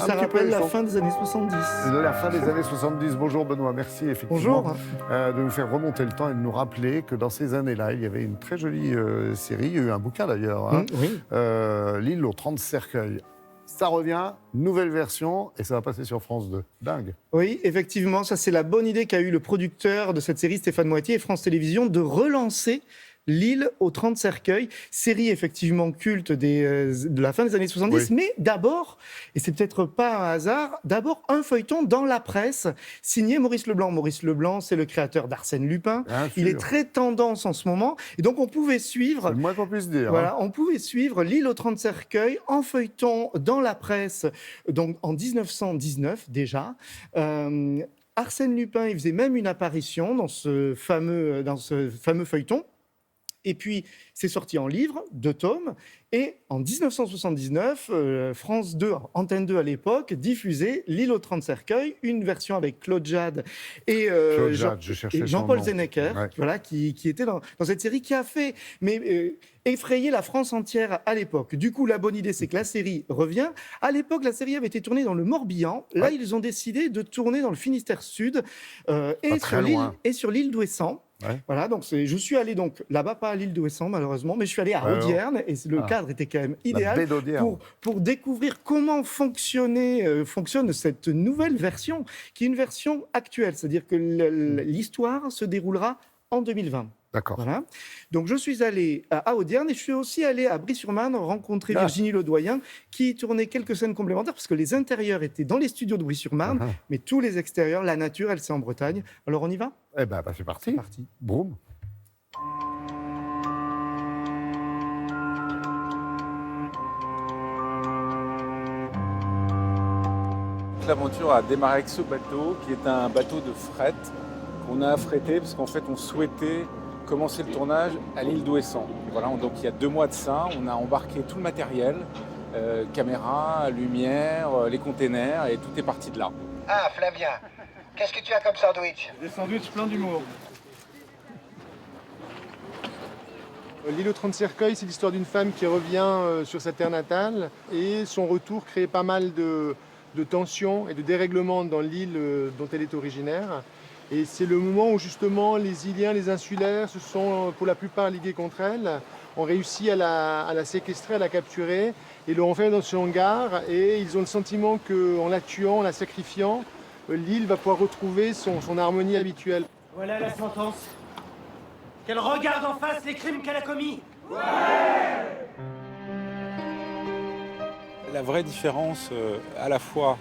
Ça rappelle la fin des années 70. La fin des années 70. Bonjour Benoît, merci effectivement Bonjour. De nous faire remonter le temps et de nous rappeler que dans ces années-là, il y avait une très jolie série, il y a eu un bouquin d'ailleurs, hein, Oui. L'île aux 30 cercueils. Ça revient, nouvelle version, et ça va passer sur France 2. Dingue. Oui, effectivement, ça c'est la bonne idée qu'a eu le producteur de cette série, Stéphane Moitié, et France Télévisions, de relancer L'île aux 30 cercueils, série effectivement culte de la fin des années 70, Oui. mais d'abord, et c'est peut-être pas un hasard, d'abord un feuilleton dans la presse, signé Maurice Leblanc. Maurice Leblanc, c'est le créateur d'Arsène Lupin. Bien Il sûr. est très tendance en ce moment, et donc on pouvait suivre... C'est le moins qu'on puisse dire. Voilà, Hein. on pouvait suivre L'île aux 30 cercueils en feuilleton dans la presse, donc en 1919 déjà. Arsène Lupin, il faisait même une apparition dans ce fameux feuilleton. Et puis, c'est sorti en livre, 2 tomes. Et en 1979, France 2, Antenne 2 à l'époque, diffusait L'île aux 30 cercueils, une version avec Claude Jade et, Claude Jade, je cherchais et son Jean-Paul nom. Zenecker, Ouais. voilà, qui était dans cette série qui a fait effrayer la France entière à l'époque. Du coup, la bonne idée, c'est que la série revient. À l'époque, la série avait été tournée dans le Morbihan. Là, Ouais. ils ont décidé de tourner dans le Finistère Sud Pas très loin. sur l'île d'Ouessant. Ouais. Voilà, donc je suis allé donc là-bas, pas à l'île d'Ouessant malheureusement, mais je suis allé à Audierne et le cadre était quand même idéal baie d'Audierne. pour découvrir comment fonctionne cette nouvelle version, qui est une version actuelle, c'est-à-dire que l'histoire se déroulera en 2020. D'accord. Voilà. Donc je suis allé à Audierne et je suis aussi allé à Brie-sur-Marne rencontrer Virginie Ledoyen qui tournait quelques scènes complémentaires parce que les intérieurs étaient dans les studios de Brie-sur-Marne, mais tous les extérieurs, la nature, elle c'est en Bretagne. Alors on y va ? Eh ben, c'est parti. C'est parti. Broum. L'aventure a démarré avec ce bateau, qui est un bateau de fret qu'on a affrété parce qu'en fait on souhaitait commencer le tournage à l'île d'Ouessant. Voilà, donc il y a 2 mois de ça, on a embarqué tout le matériel, caméra, lumière, les containers, et tout est parti de là. Ah, Flavien, qu'est-ce que tu as comme sandwich? Des sandwichs pleins d'humour. L'île aux 30 cercueils, c'est l'histoire d'une femme qui revient sur sa terre natale et son retour crée pas mal de tensions et de dérèglements dans l'île dont elle est originaire. Et c'est le moment où justement les Iliens, les insulaires, se sont pour la plupart ligués contre elle, ont réussi à la séquestrer, à la capturer et l'ont enfermée dans ce hangar. Et ils ont le sentiment qu'en la tuant, en la sacrifiant, l'île va pouvoir retrouver son harmonie habituelle. Voilà la sentence. Qu'elle regarde en face les crimes qu'elle a commis. La vraie différence à la fois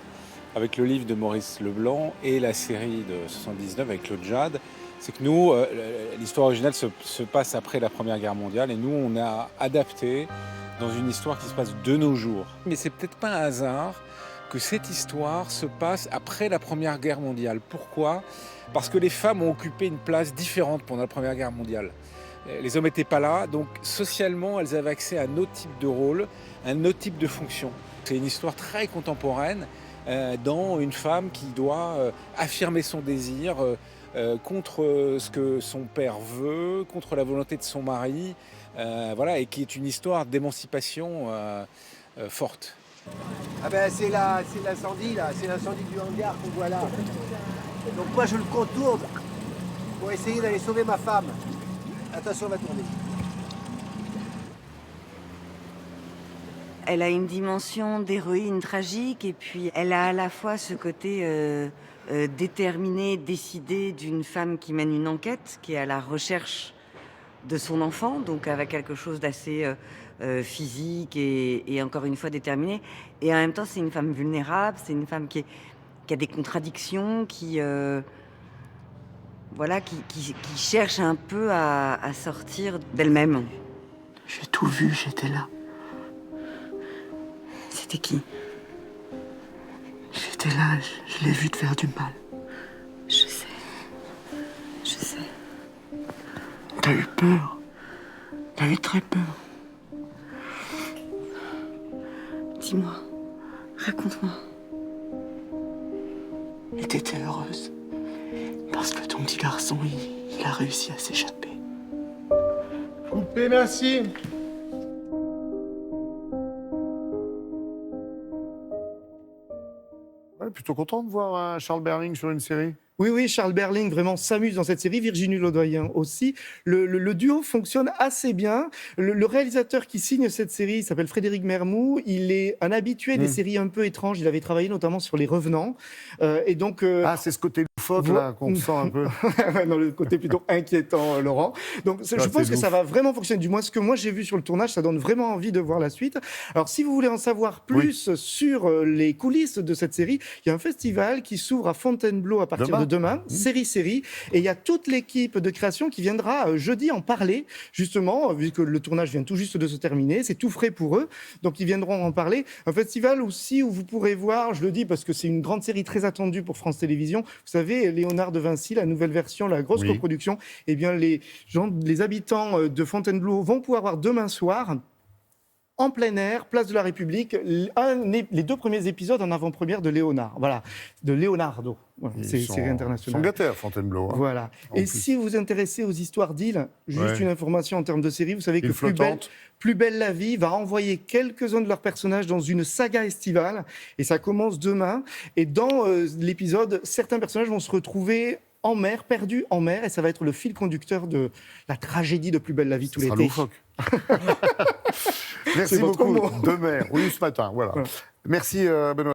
avec le livre de Maurice Leblanc et la série de 79 avec Claude Jade, c'est que nous, l'histoire originale se passe après la Première Guerre mondiale et nous, on a adapté dans une histoire qui se passe de nos jours. Mais c'est peut-être pas un hasard que cette histoire se passe après la Première Guerre mondiale. Pourquoi ? Parce que les femmes ont occupé une place différente pendant la Première Guerre mondiale. Les hommes n'étaient pas là, donc socialement, elles avaient accès à un autre type de rôle, un autre type de fonction. C'est une histoire très contemporaine dans une femme qui doit affirmer son désir contre ce que son père veut, contre la volonté de son mari, voilà, et qui est une histoire d'émancipation forte. Ah ben c'est l'incendie là, c'est l'incendie du hangar qu'on voit là. Donc moi je le contourne pour essayer d'aller sauver ma femme. Attention, on va tourner. Elle a une dimension d'héroïne tragique et puis elle a à la fois ce côté déterminé, décidé d'une femme qui mène une enquête, qui est à la recherche de son enfant, donc avec quelque chose d'assez physique et encore une fois déterminé. Et en même temps, c'est une femme vulnérable, c'est une femme qui a des contradictions, qui cherche un peu à sortir d'elle-même. J'ai tout vu, j'étais là. C'était qui ? J'étais là, je l'ai vu te faire du mal. Je sais. T'as eu peur. T'as eu très peur. Dis-moi, raconte-moi. Et t'étais heureuse. Parce que ton petit garçon, il a réussi à s'échapper. Coupé, merci. Ouais, plutôt content de voir Charles Berling sur une série. Oui, oui, Charles Berling vraiment s'amuse dans cette série, Virginie Ledoyen aussi. Le duo fonctionne assez bien. Le réalisateur qui signe cette série s'appelle Frédéric Mermoux. Il est un habitué des séries un peu étranges. Il avait travaillé notamment sur Les Revenants. Et donc, Ah, c'est ce côté loufoque là qu'on sent un peu. dans le côté plutôt inquiétant, Laurent. Donc, je pense que ça va vraiment fonctionner. Du moins, ce que moi j'ai vu sur le tournage, ça donne vraiment envie de voir la suite. Alors, si vous voulez en savoir plus sur les coulisses de cette série, il y a un festival qui s'ouvre à Fontainebleau à partir de demain, série. Et il y a toute l'équipe de création qui viendra jeudi en parler, justement, vu que le tournage vient tout juste de se terminer. C'est tout frais pour eux. Donc, ils viendront en parler. Un festival aussi où vous pourrez voir, je le dis parce que c'est une grande série très attendue pour France Télévisions. Vous savez, Léonard de Vinci, la nouvelle version, la grosse coproduction. Eh bien, les habitants de Fontainebleau vont pouvoir voir demain soir, en plein air, place de la République, les 2 premiers épisodes en avant-première de Léonard. Voilà, de Leonardo. Voilà, c'est série internationale. Ils sont gâtés à Fontainebleau. Hein. Voilà. Et si vous vous intéressez aux histoires d'îles, juste une information en termes de série, vous savez que Plus belle la vie va envoyer quelques-uns de leurs personnages dans une saga estivale. Et ça commence demain. Et dans l'épisode, certains personnages vont se retrouver en mer, perdus en mer. Et ça va être le fil conducteur de la tragédie de Plus belle la vie tout l'été. Merci beaucoup. De mer, oui, ce matin. Voilà. Merci Benoît.